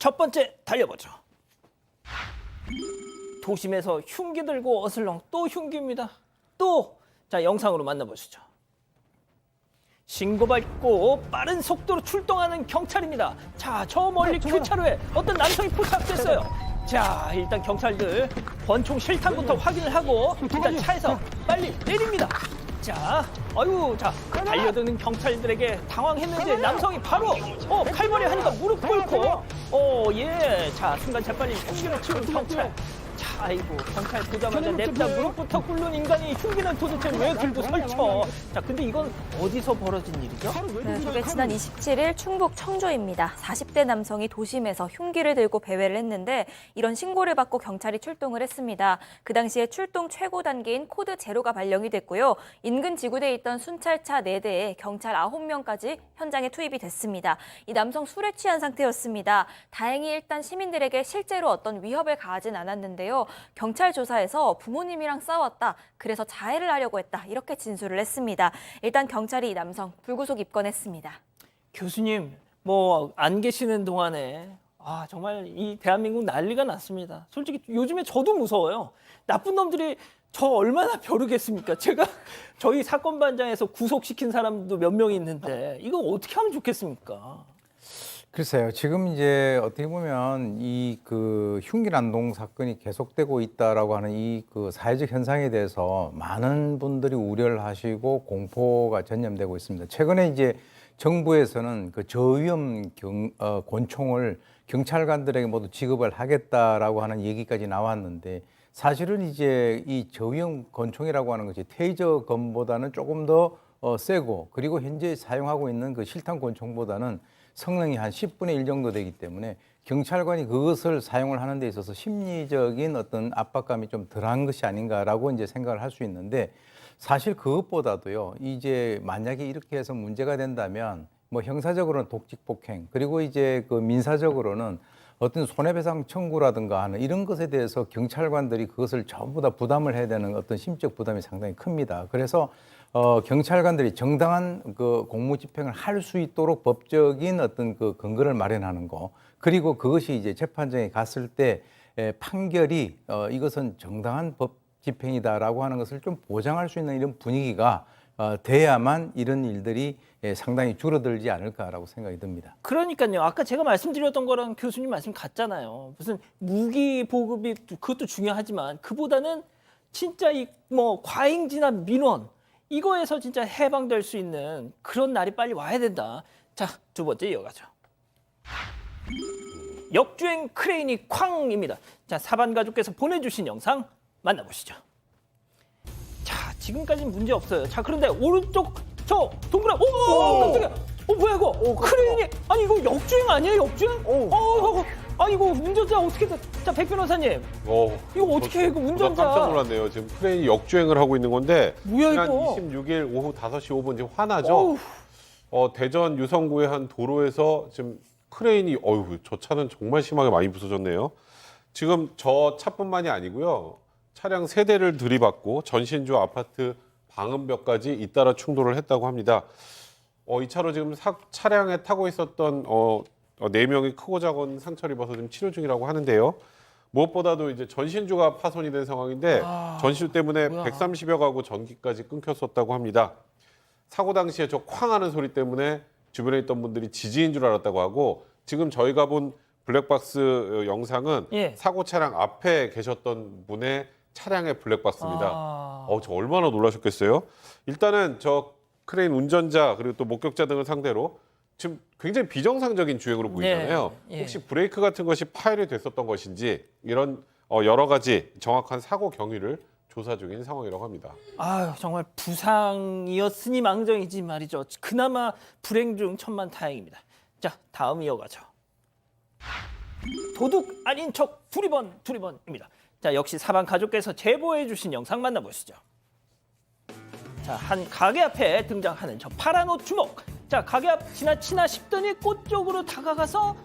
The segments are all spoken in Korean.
첫 번째 달려보죠. 도심에서 흉기 들고 어슬렁 또 흉기입니다. 또 자 영상으로 만나보시죠. 신고받고 빠른 속도로 출동하는 경찰입니다. 자, 저 멀리 교차로에 어떤 남성이 포착됐어요. 자, 일단 경찰들 권총 실탄부터 확인을 하고 일단 차에서 빨리 내립니다. 자, 아유, 자 달려드는 경찰들에게 당황했는지 남성이 바로 칼벌이 하니까 무릎 꿇고 예, 자 순간 재빨리 흉기를 치운 경찰. 자, 아이고 경찰 보자마자 냅다 무릎부터 꿇는 인간이 흉기는 도대체 왜 들고 설쳐? 자, 근데 이건 어디서 벌어진 일이죠? 네, 저게 지난 27일 충북 청주입니다. 40대 남성이 도심에서 흉기를 들고 배회를 했는데 이런 신고를 받고 경찰이 출동을 했습니다. 그 당시에 출동 최고 단계인 코드 제로가 발령이 됐고요. 인근 지구대에 있던 순찰차 4대에 경찰 9명까지 현장에 투입이 됐습니다. 이 남성 술에 취한 상태였습니다. 다행히 일단 시민들에게 실제로 어떤 위협을 가하진 않았는데요. 경찰 조사에서 부모님이랑 싸웠다. 그래서 자해를 하려고 했다. 이렇게 진술을 했습니다. 일단 경찰이 이 남성 불구속 입건했습니다. 교수님, 뭐 안 계시는 동안에 정말 이 대한민국 난리가 났습니다. 솔직히 요즘에 저도 무서워요. 나쁜 놈들이 저 얼마나 벼르겠습니까? 제가 저희 사건 반장에서 구속시킨 사람도 몇 명 있는데 이거 어떻게 하면 좋겠습니까? 글쎄요. 지금 이제 어떻게 보면 이 흉기 난동 사건이 계속되고 있다라고 하는 이 사회적 현상에 대해서 많은 분들이 우려를 하시고 공포가 전염되고 있습니다. 최근에 이제 정부에서는 저위험 권총을 경찰관들에게 모두 지급을 하겠다라고 하는 얘기까지 나왔는데 사실은 이제 이 저위험 권총이라고 하는 것이 테이저 건보다는 조금 더 세고 그리고 현재 사용하고 있는 실탄 권총보다는 성능이 한 10분의 1 정도 되기 때문에 경찰관이 그것을 사용을 하는 데 있어서 심리적인 어떤 압박감이 좀 덜한 것이 아닌가라고 이제 생각을 할 수 있는데 사실 그것보다도요, 이제 만약에 이렇게 해서 문제가 된다면 뭐 형사적으로는 독직폭행 그리고 이제 민사적으로는 어떤 손해배상 청구라든가 하는 이런 것에 대해서 경찰관들이 그것을 전부 다 부담을 해야 되는 어떤 심적 부담이 상당히 큽니다. 그래서 경찰관들이 정당한 공무 집행을 할 수 있도록 법적인 어떤 근거를 마련하는 거, 그리고 그것이 이제 재판정에 갔을 때 판결이 이것은 정당한 법 집행이다라고 하는 것을 좀 보장할 수 있는 이런 분위기가 돼야만 이런 일들이 상당히 줄어들지 않을까라고 생각이 듭니다. 그러니까요. 아까 제가 말씀드렸던 거랑 교수님 말씀 같잖아요. 무슨 무기 보급이 그것도 중요하지만 그보다는 진짜 이 뭐 과잉 진압 민원 이거에서 진짜 해방될 수 있는 그런 날이 빨리 와야 된다. 자, 두 번째 이어가죠. 역주행 크레인이 쾅입니다. 자, 사반 가족께서 보내주신 영상 만나보시죠. 자, 지금까지는 문제 없어요. 자, 그런데 오른쪽 저 동그란 깜짝이야. 뭐야 이거? 크레인이 아니 이거 역주행 아니에요? 역주행? 아니 이거 운전자 어떻게 자, 백 변호사님. 이거 어떻게 해? 이거 운전자. 깜짝 놀랐네요. 지금 크레인이 역주행을 하고 있는 건데 뭐야, 지난 이거? 26일 오후 5시 5분 지금 화나죠. 대전 유성구의 한 도로에서 지금 크레인이 저 차는 정말 심하게 많이 부서졌네요. 지금 저 차뿐만이 아니고요. 차량 3대를 들이받고 전신주 아파트 방음벽까지 잇따라 충돌을 했다고 합니다. 이 차로 지금 차량에 타고 있었던 4명이 크고 작은 상처를 입어서 지금 치료 중이라고 하는데요. 무엇보다도 이제 전신주가 파손이 된 상황인데 전신주 때문에 130여 가구 전기까지 끊겼었다고 합니다. 사고 당시에 저 쾅 하는 소리 때문에 주변에 있던 분들이 지진인 줄 알았다고 하고 지금 저희가 본 블랙박스 영상은 사고 차량 앞에 계셨던 분의 차량의 블랙박스입니다. 저 얼마나 놀라셨겠어요? 일단은 저 크레인 운전자 그리고 또 목격자 등을 상대로 지금 굉장히 비정상적인 주행으로 보이잖아요. 혹시 브레이크 같은 것이 파열이 됐었던 것인지 이런 여러 가지 정확한 사고 경위를 조사 중인 상황이라고 합니다. 정말 부상이었으니 망정이지 말이죠. 그나마 불행 중 천만다행입니다. 자, 다음 이어가죠. 도둑 아닌 척 두리번입니다. 자, 역시 사반 가족께서 제보해 주신 영상 만나보시죠. 자, 한 가게 앞에 등장하는 저 파란 옷 주먹. 자, 가게 앞 지나치나 싶더니 꽃 쪽으로 다가가서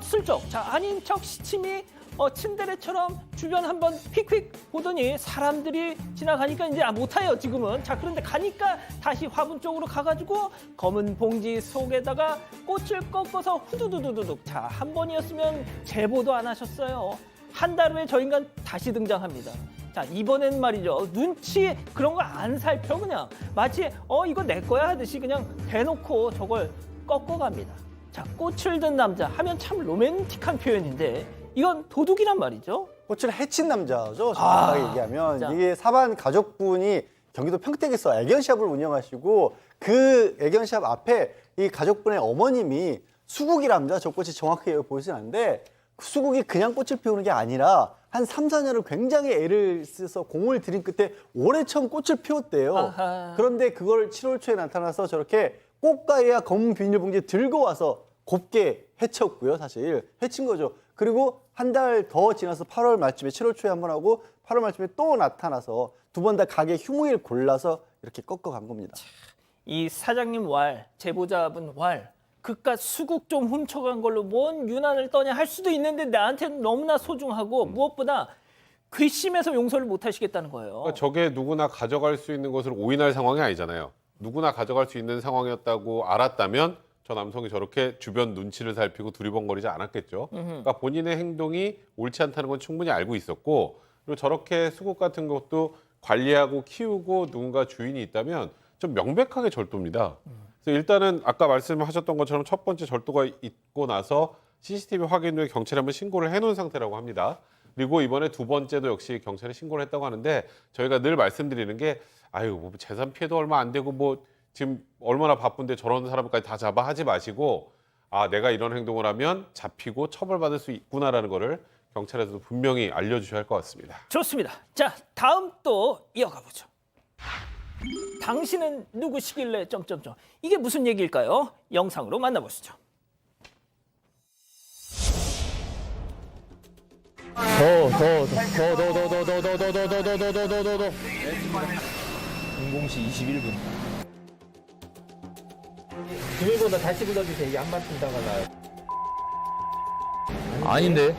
슬쩍 자, 아닌 척 시침이 츤데레처럼 주변 한번 휙휙 보더니 사람들이 지나가니까 이제 못해요 지금은. 자, 그런데 가니까 다시 화분 쪽으로 가가지고 검은 봉지 속에다가 꽃을 꺾어서 후두두두두둑. 자, 한 번이었으면 제보도 안 하셨어요. 한 달 후에 저 인간 다시 등장합니다. 자, 이번엔 말이죠. 눈치 그런 거 안 살펴 그냥 마치 이거 내 거야 하듯이 그냥 대놓고 저걸 꺾어갑니다. 자, 꽃을 든 남자 하면 참 로맨틱한 표현인데 이건 도둑이란 말이죠. 꽃을 해친 남자죠. 정확하게 얘기하면 진짜. 이게 사반 가족분이 경기도 평택에서 애견샵을 운영하시고 그 애견샵 앞에 이 가족분의 어머님이 수국이랍니다. 저 꽃이 정확하게 보이진 않는데 수국이 그냥 꽃을 피우는 게 아니라 한 3, 4년을 굉장히 애를 써서 공을 들인 끝에 올해 처음 꽃을 피웠대요. 아하. 그런데 그걸 7월 초에 나타나서 저렇게 꽃가위와 검은 비닐봉지 들고 와서 곱게 해쳤고요. 사실 해친 거죠. 그리고 한 달 더 지나서 8월 말쯤에 7월 초에 한 번 하고 8월 말쯤에 또 나타나서 두 번 다 가게 흉을 골라서 이렇게 꺾어간 겁니다. 이 사장님 왈, 제보자분 왈, 그깟 수국 좀 훔쳐간 걸로 뭔 유난을 떠냐 할 수도 있는데 나한테는 너무나 소중하고 무엇보다 괘씸해서 용서를 못 하시겠다는 거예요. 그러니까 저게 누구나 가져갈 수 있는 것을 오인할 상황이 아니잖아요. 누구나 가져갈 수 있는 상황이었다고 알았다면 저 남성이 저렇게 주변 눈치를 살피고 두리번거리지 않았겠죠. 그러니까 본인의 행동이 옳지 않다는 건 충분히 알고 있었고, 그리고 저렇게 수국 같은 것도 관리하고 키우고 누군가 주인이 있다면 좀 명백하게 절도입니다. 그래서 일단은 아까 말씀하셨던 것처럼 첫 번째 절도가 있고 나서 CCTV 확인 후에 경찰에 한번 신고를 해놓은 상태라고 합니다. 그리고 이번에 두 번째도 역시 경찰에 신고를 했다고 하는데 저희가 늘 말씀드리는 게 아유 뭐 재산 피해도 얼마 안 되고 뭐 지금 얼마나 바쁜데 저런 사람까지 다 잡아 하지 마시고 아 내가 이런 행동을 하면 잡히고 처벌받을 수 있구나라는 거를 경찰에서도 분명히 알려주셔야 할 것 같습니다. 좋습니다. 자, 다음 또 이어가 보죠. 당신은 누구시길래 점점점. 이게 무슨 얘기일까요? 영상으로 만나보시죠. 더. 00시 21분. 비밀번호 다시 불러주세요. 이게 한 말씀 다가나요. 아닌데?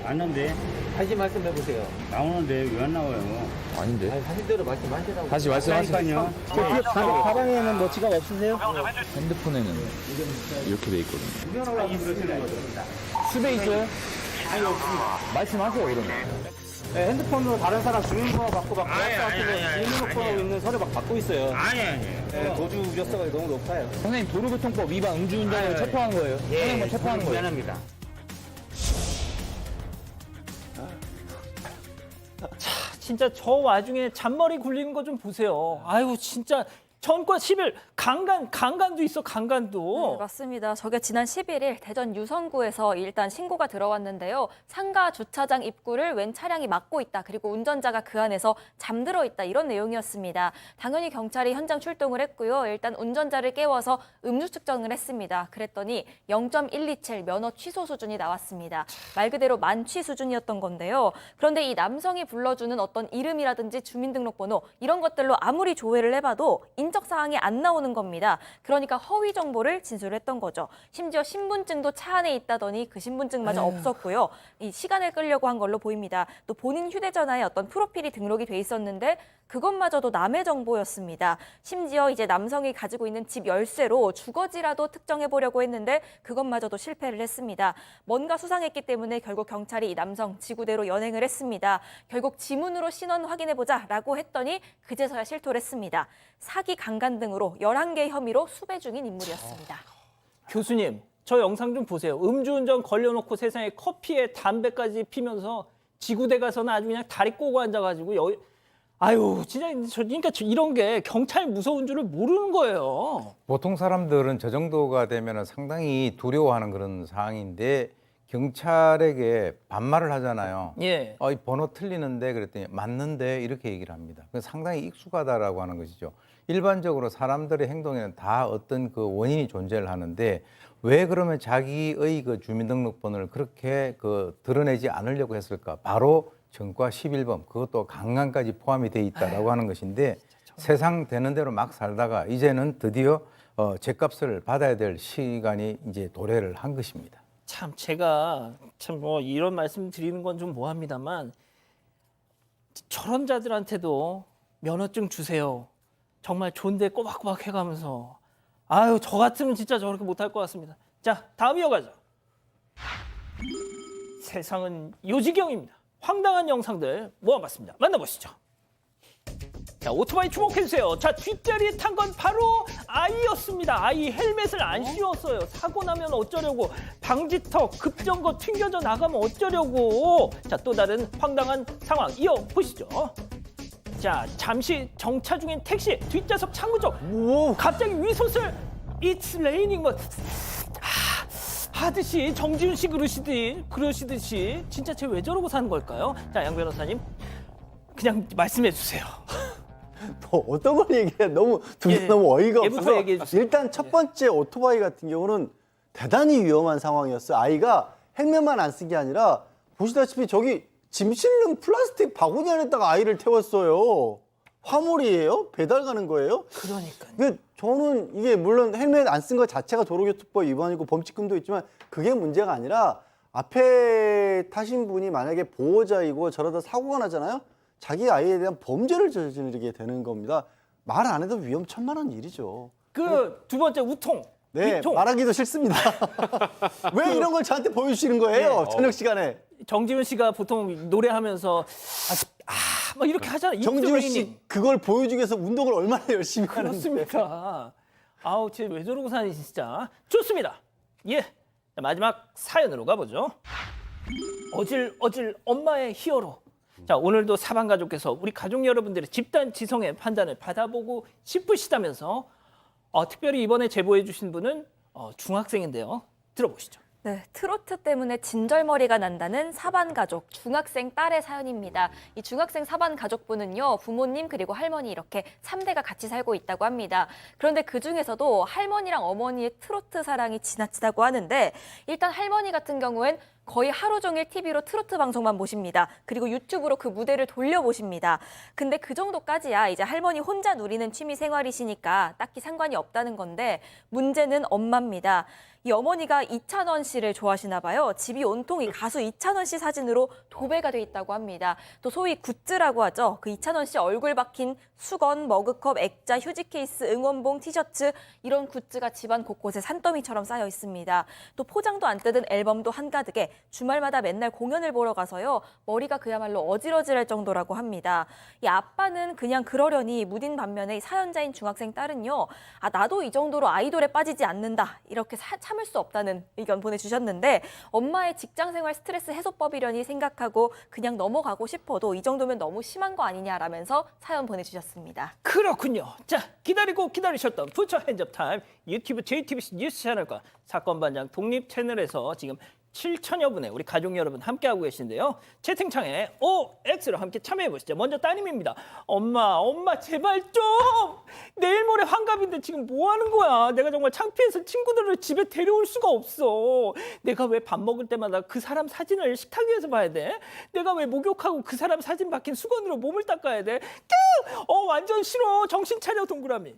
맞는데 다시 말씀해보세요. 나오는데 왜 안 나와요? 아닌데? 아니, 사실대로 말씀하시라고. 다시 말씀하세요. 가방에는 뭐 지갑 없으세요? 핸드폰에는 이렇게 돼 있거든요. 수배 있어요? 말씀하세요, 그러면. 네, 핸드폰으로 다른 사람 주민번호 받고 막 비밀번호 하고 있는 서류 막 받고 있어요. 네, 도주 우려성이 너무 높아요. 선생님, 도로교통법 위반 음주운전으로 체포하는 거예요. 선생님만 체포하는 거예요. 미안합니다. 진짜 저 와중에 잔머리 굴리는 거 좀 보세요. 아유, 진짜 전과 10일 강간도 있어, 강간도. 네, 맞습니다. 저게 지난 11일 대전 유성구에서 일단 신고가 들어왔는데요. 상가 주차장 입구를 웬 차량이 막고 있다. 그리고 운전자가 그 안에서 잠들어 있다. 이런 내용이었습니다. 당연히 경찰이 현장 출동을 했고요. 일단 운전자를 깨워서 음주 측정을 했습니다. 그랬더니 0.127 면허 취소 수준이 나왔습니다. 말 그대로 만취 수준이었던 건데요. 그런데 이 남성이 불러주는 어떤 이름이라든지 주민등록번호 이런 것들로 아무리 조회를 해봐도 인적 사항이 안 나오는 겁니다. 그러니까 허위 정보를 진술했던 거죠. 심지어 신분증도 차 안에 있다더니 그 신분증마저 없었고요. 이 시간을 끌려고 한 걸로 보입니다. 또 본인 휴대전화에 어떤 프로필이 등록이 돼 있었는데 그것마저도 남의 정보였습니다. 심지어 이제 남성이 가지고 있는 집 열쇠로 주거지라도 특정해 보려고 했는데 그것마저도 실패를 했습니다. 뭔가 수상했기 때문에 결국 경찰이 이 남성 지구대로 연행을 했습니다. 결국 지문으로 신원 확인해 보자라고 했더니 그제서야 실토를 했습니다. 사기, 강간 등으로 11개 혐의로 수배 중인 인물이었습니다. 교수님, 저 영상 좀 보세요. 음주운전 걸려놓고 세상에 커피에 담배까지 피면서 지구대 가서는 아주 그냥 다리 꼬고 앉아가지고 여기 아유 진짜 그러니까 이런 게 경찰 무서운 줄을 모르는 거예요. 보통 사람들은 저 정도가 되면 상당히 두려워하는 그런 상황인데 경찰에게 반말을 하잖아요. 예. 이 번호 틀리는데 그랬더니 맞는데 이렇게 얘기를 합니다. 그래서 상당히 익숙하다라고 하는 것이죠. 일반적으로 사람들의 행동에는 다 어떤 그 원인이 존재를 하는데 왜 그러면 자기의 그 주민등록번호를 그렇게 그 드러내지 않으려고 했을까? 바로 전과 11범 그것도 강간까지 포함이 돼 있다라고 하는 것인데 세상 되는 대로 막 살다가 이제는 드디어 죄값을 받아야 될 시간이 이제 도래를 한 것입니다. 참 제가 참 뭐 이런 말씀 드리는 건 좀 뭐합니다만 저런 자들한테도 면허증 주세요. 정말 좋은데 꼬박꼬박 해가면서 아유 저 같으면 진짜 저렇게 못할 것 같습니다. 자 다음 이어가죠. 세상은 요지경입니다. 황당한 영상들 모아봤습니다. 만나보시죠. 자, 오토바이 주목해주세요. 자, 뒷자리에 탄 건 바로 아이였습니다. 아이 헬멧을 안 씌웠어요. 사고 나면 어쩌려고. 방지턱, 급정거 튕겨져 나가면 어쩌려고. 자, 또 다른 황당한 상황 이어보시죠. 자, 잠시 정차 중인 택시 뒷좌석 창문 쪽 갑자기 위솥을 It's raining 뭐 하듯이 정지훈 씨 그러시듯이 진짜 쟤 왜 저러고 사는 걸까요? 자, 양 변호사님 그냥 말씀해 주세요. 뭐 어떤 걸 얘기해? 너무 둘 다 너무 어이가 얘부터 없어서 얘기해 주세요. 일단 첫 번째 오토바이 같은 경우는 대단히 위험한 상황이었어요. 아이가 헬멧만 안 쓴 게 아니라 보시다시피 저기 짐 실는 플라스틱 바구니 안에다가 아이를 태웠어요. 화물이에요? 배달 가는 거예요? 그러니까요. 저는 이게 물론 헬멧 안 쓴 것 자체가 도로교통법 위반이고 범칙금도 있지만 그게 문제가 아니라 앞에 타신 분이 만약에 보호자이고 저러다 사고가 나잖아요. 자기 아이에 대한 범죄를 저지르게 되는 겁니다. 말 안 해도 위험천만한 일이죠. 그 두 번째 우통. 네, 위통. 말하기도 싫습니다. 왜 이런 걸 저한테 보여주시는 거예요? 네. 저녁 시간에. 정지훈 씨가 보통 노래하면서 막 이렇게 하잖아요. 정지훈 씨 그걸 보여주기 위해서 운동을 얼마나 열심히 하는데. 그렇습니다. 아우, 쟤 왜 저러고 사니 진짜. 좋습니다. 예. 자, 마지막 사연으로 가보죠. 어질 엄마의 히어로. 자, 오늘도 사방 가족께서 우리 가족 여러분들의 집단 지성의 판단을 받아보고 싶으시다면서 특별히 이번에 제보해 주신 분은 중학생인데요. 들어보시죠. 네, 트로트 때문에 진절머리가 난다는 사반 가족 중학생 딸의 사연입니다. 이 중학생 사반 가족분은요, 부모님 그리고 할머니 이렇게 3대가 같이 살고 있다고 합니다. 그런데 그 중에서도 할머니랑 어머니의 트로트 사랑이 지나치다고 하는데, 일단 할머니 같은 경우엔 거의 하루 종일 TV로 트로트 방송만 보십니다. 그리고 유튜브로 그 무대를 돌려보십니다. 근데 그 정도까지야 이제 할머니 혼자 누리는 취미 생활이시니까 딱히 상관이 없다는 건데, 문제는 엄마입니다. 이 어머니가 이찬원 씨를 좋아하시나 봐요. 집이 온통 이 가수 이찬원 씨 사진으로 도배가 돼 있다고 합니다. 또 소위 굿즈라고 하죠. 그 이찬원 씨 얼굴 박힌 수건, 머그컵, 액자, 휴지 케이스, 응원봉, 티셔츠 이런 굿즈가 집안 곳곳에 산더미처럼 쌓여 있습니다. 또 포장도 안 뜯은 앨범도 한가득에 주말마다 맨날 공연을 보러 가서요. 머리가 그야말로 어질어질할 정도라고 합니다. 이 아빠는 그냥 그러려니 무딘 반면에 이 사연자인 중학생 딸은요. 나도 이 정도로 아이돌에 빠지지 않는다. 이렇게 참을 수 없다는 의견 보내주셨는데, 엄마의 직장생활 스트레스 해소법이려니 생각하고 그냥 넘어가고 싶어도 이 정도면 너무 심한 거 아니냐라면서 사연 보내주셨습니다. 그렇군요. 자, 기다리고 기다리셨던 부처 핸즈업 타임 유튜브 JTBC 뉴스 채널과 사건 반장 독립 채널에서 지금 7천여 분의 우리 가족 여러분 함께하고 계신데요. 채팅창에 OX로 함께 참여해보시죠. 먼저 따님입니다. 엄마 제발 좀! 내일 모레 환갑인데 지금 뭐 하는 거야? 내가 정말 창피해서 친구들을 집에 데려올 수가 없어. 내가 왜 밥 먹을 때마다 그 사람 사진을 식탁 위에서 봐야 돼? 내가 왜 목욕하고 그 사람 사진 박힌 수건으로 몸을 닦아야 돼? 완전 싫어. 정신 차려 동그라미.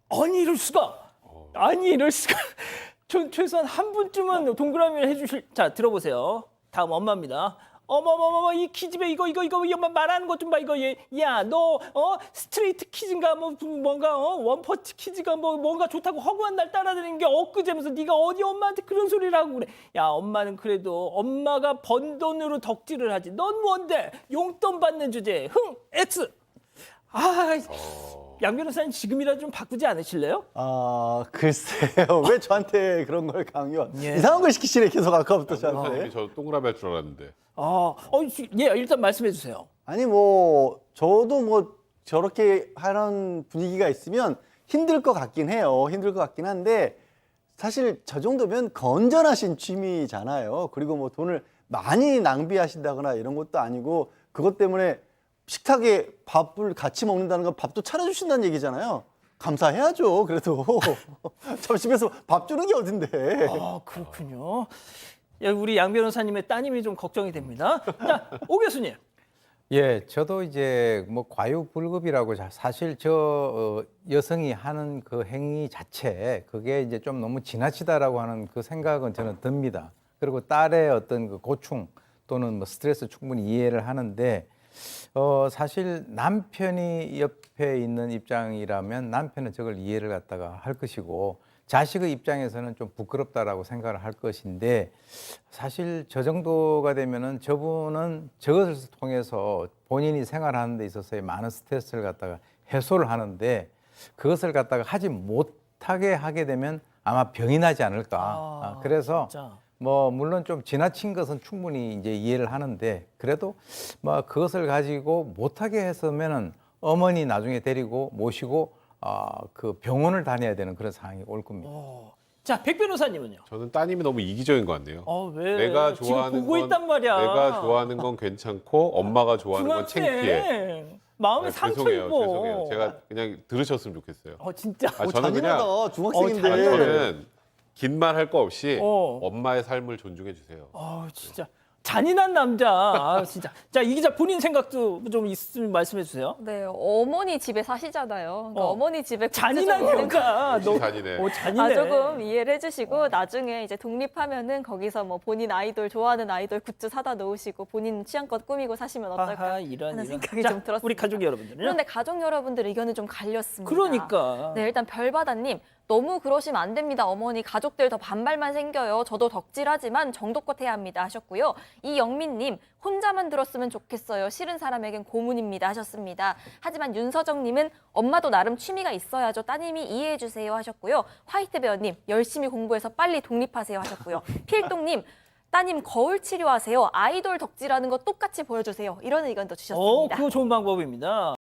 아니 이럴 수가. 최소한 한 분쯤은 동그라미를 해주실. 자, 들어보세요. 다음 엄마입니다. 어머머머머, 이 키즈배 이거 말하는 것 좀 봐. 이거 야, 너 스트레이트 키즈인가 뭔가 원퍼치 키즈가 뭔가 좋다고 허구한 날 따라다니는 게 엊그제면서 네가 어디 엄마한테 그런 소리를 하고 그래. 야, 엄마는 그래도 엄마가 번 돈으로 덕질을 하지. 넌 뭔데? 용돈 받는 주제에 X. 양 변호사님 지금이라도 좀 바꾸지 않으실래요? 글쎄요. 왜 저한테 그런 걸 강요? 예. 이상한 걸 시키시네 계속 아까부터 저한테. 저 동그라미 할 줄 알았는데. 예, 일단 말씀해 주세요. 아니 저도 저렇게 하는 분위기가 있으면 힘들 것 같긴 해요. 힘들 것 같긴 한데 사실 저 정도면 건전하신 취미잖아요. 그리고 돈을 많이 낭비하신다거나 이런 것도 아니고 그것 때문에 식탁에 밥을 같이 먹는다는 건 밥도 차려주신다는 얘기잖아요. 감사해야죠. 그래도 점심에서 밥 주는 게 어딘데. 그렇군요. 우리 양 변호사님의 따님이 좀 걱정이 됩니다. 자, 오 교수님. 예, 저도 이제 뭐 과유불급이라고 사실 여성이 하는 그 행위 자체 그게 이제 좀 너무 지나치다라고 하는 그 생각은 저는 듭니다. 그리고 딸의 어떤 그 고충 또는 뭐 스트레스 충분히 이해를 하는데 사실 남편이 옆에 있는 입장이라면 남편은 저걸 이해를 갖다가 할 것이고 자식의 입장에서는 좀 부끄럽다라고 생각을 할 것인데 사실 저 정도가 되면은 저분은 저것을 통해서 본인이 생활하는 데 있어서의 많은 스트레스를 갖다가 해소를 하는데 그것을 갖다가 하지 못하게 하게 되면 아마 병이 나지 않을까. 그래서 진짜. 뭐 물론 좀 지나친 것은 충분히 이제 이해를 하는데 그래도 뭐 그것을 가지고 못하게 했으면은 어머니 나중에 데리고 모시고 그 병원을 다녀야 되는 그런 상황이 올 겁니다. 자, 백 변호사님은요? 저는 따님이 너무 이기적인 것 같네요. 왜? 내가 지금 좋아하는 보고 건 있단 말이야. 내가 좋아하는 건 괜찮고 엄마가 좋아하는 건 창피해. 중학생. 마음에 상처 죄송해요, 입어. 죄송해요. 제가 그냥 들으셨으면 좋겠어요. 진짜. 저는 그냥 잔인하다. 중학생인데. 저는 긴 말 할 거 없이 어. 엄마의 삶을 존중해 주세요. 진짜. 잔인한 남자. 진짜. 자, 이 기자 본인 생각도 좀 있으면 말씀해 주세요. 네, 어머니 집에 사시잖아요. 그러니까 어머니 집에 잔인한 구체적으로 여자. 진짜 잔인해. 잔인해. 조금 이해를 해주시고 나중에 이제 독립하면은 거기서 뭐 본인 아이돌 좋아하는 아이돌 굿즈 사다 놓으시고 본인 취향껏 꾸미고 사시면 어떨까 하는 생각이 자, 좀 들었습니다. 우리 가족 여러분들은요? 그런데 가족 여러분들 의견은 좀 갈렸습니다. 그러니까. 네, 일단 별바다님 너무 그러시면 안 됩니다. 어머니 가족들 더 반발만 생겨요. 저도 덕질하지만 정도껏 해야 합니다 하셨고요. 이영민님 혼자만 들었으면 좋겠어요. 싫은 사람에겐 고문입니다 하셨습니다. 하지만 윤서정님은 엄마도 나름 취미가 있어야죠. 따님이 이해해 주세요 하셨고요. 화이트베어님 열심히 공부해서 빨리 독립하세요 하셨고요. 필동님 따님 거울 치료하세요. 아이돌 덕질하는 거 똑같이 보여주세요. 이런 의견도 주셨습니다. 그거 좋은 방법입니다.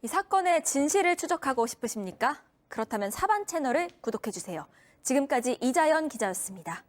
이 사건의 진실을 추적하고 싶으십니까? 그렇다면 사반 채널을 구독해 주세요. 지금까지 이자연 기자였습니다.